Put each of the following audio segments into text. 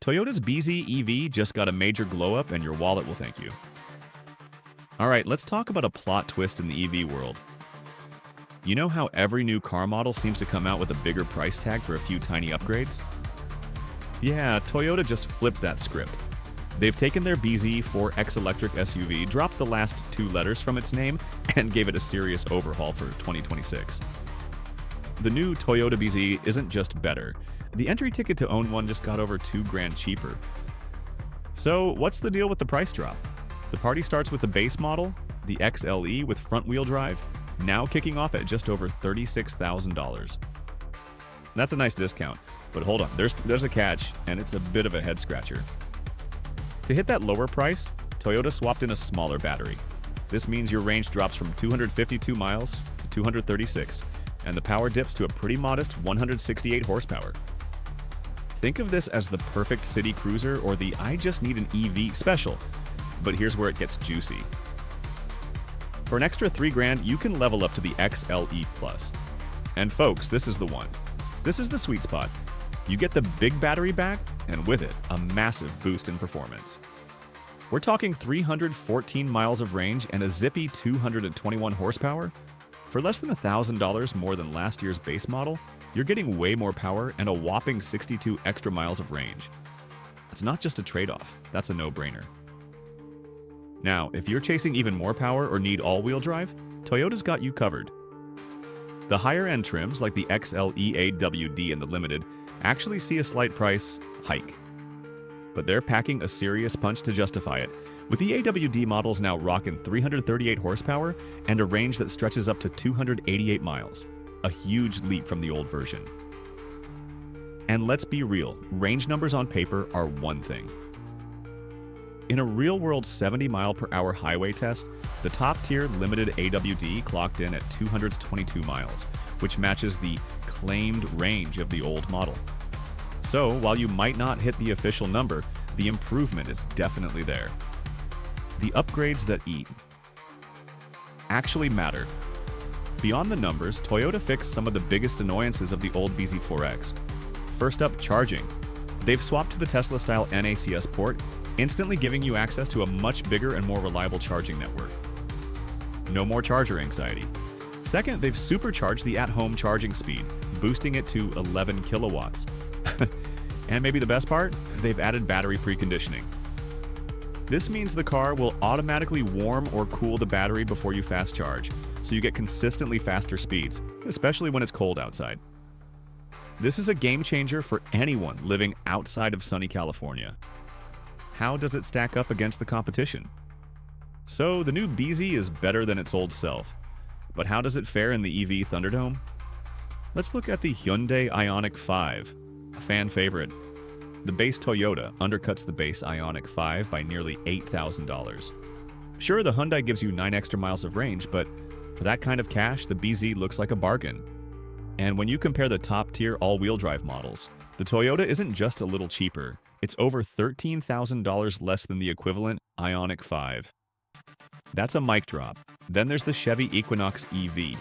Toyota's bZ EV just got a major glow up and your wallet will thank you. Alright, let's talk about a plot twist in the EV world. You know how every new car model seems to come out with a bigger price tag for a few tiny upgrades? Yeah, Toyota just flipped that script. They've taken their bZ4X electric SUV, dropped the last two letters from its name, and gave it a serious overhaul for 2026. The new Toyota bZ isn't just better. The entry ticket to own one just got over $2,000 cheaper. So what's the deal with the price drop? The party starts with the base model, the XLE with front-wheel drive, now kicking off at just over $36,000. That's a nice discount, but hold on, there's a catch, and it's a bit of a head-scratcher. To hit that lower price, Toyota swapped in a smaller battery. This means your range drops from 252 miles to 236, and the power dips to a pretty modest 168 horsepower. Think of this as the perfect city cruiser or the I just need an EV special, but here's where it gets juicy. For an extra $3,000, you can level up to the XLE Plus. And folks, this is the one. This is the sweet spot. You get the big battery back, and with it, a massive boost in performance. We're talking 314 miles of range and a zippy 221 horsepower. For less than $1,000 more than last year's base model, you're getting way more power and a whopping 62 extra miles of range. It's not just a trade-off, that's a no-brainer. Now, if you're chasing even more power or need all-wheel drive, Toyota's got you covered. The higher-end trims, like the XLE AWD and the Limited, actually see a slight price hike. But they're packing a serious punch to justify it, with the AWD models now rocking 338 horsepower and a range that stretches up to 288 miles, a huge leap from the old version. And let's be real, range numbers on paper are one thing. In a real-world 70-mile-per-hour highway test, the top-tier Limited AWD clocked in at 222 miles, which matches the claimed range of the old model. So, while you might not hit the official number, the improvement is definitely there. The upgrades that eat actually matter. Beyond the numbers, Toyota fixed some of the biggest annoyances of the old bZ4X. First up, charging. They've swapped to the Tesla-style NACS port, instantly giving you access to a much bigger and more reliable charging network. No more charger anxiety. Second, they've supercharged the at-home charging speed, boosting it to 11 kilowatts. And maybe the best part? They've added battery preconditioning. This means the car will automatically warm or cool the battery before you fast charge, so you get consistently faster speeds, especially when it's cold outside. This is a game changer for anyone living outside of sunny California. How does it stack up against the competition? So, the new bZ is better than its old self. But how does it fare in the EV Thunderdome? Let's look at the Hyundai Ioniq 5, a fan favorite. The base Toyota undercuts the base Ioniq 5 by nearly $8,000. Sure, the Hyundai gives you 9 extra miles of range, but for that kind of cash, the bZ looks like a bargain. And when you compare the top-tier all-wheel drive models, the Toyota isn't just a little cheaper, it's over $13,000 less than the equivalent Ioniq 5. That's a mic drop. Then there's the Chevy Equinox EV.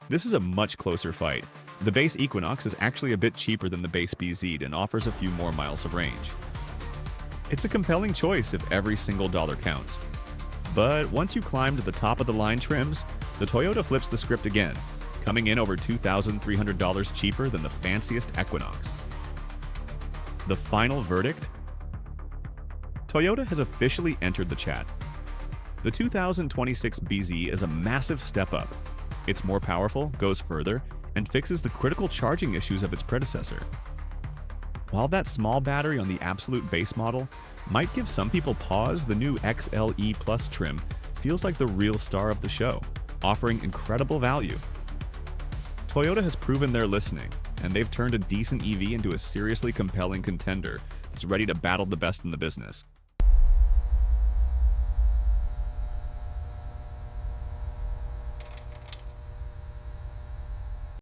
This is a much closer fight. The base Equinox is actually a bit cheaper than the base bZ and offers a few more miles of range. It's a compelling choice if every single dollar counts. But once you climb to the top of the line trims, the Toyota flips the script again, coming in over $2,300 cheaper than the fanciest Equinox. The final verdict? Toyota has officially entered the chat. The 2026 bZ is a massive step up. It's more powerful, goes further, and fixes the critical charging issues of its predecessor. While that small battery on the absolute base model might give some people pause, the new XLE Plus trim feels like the real star of the show, offering incredible value. Toyota has proven they're listening, and they've turned a decent EV into a seriously compelling contender that's ready to battle the best in the business.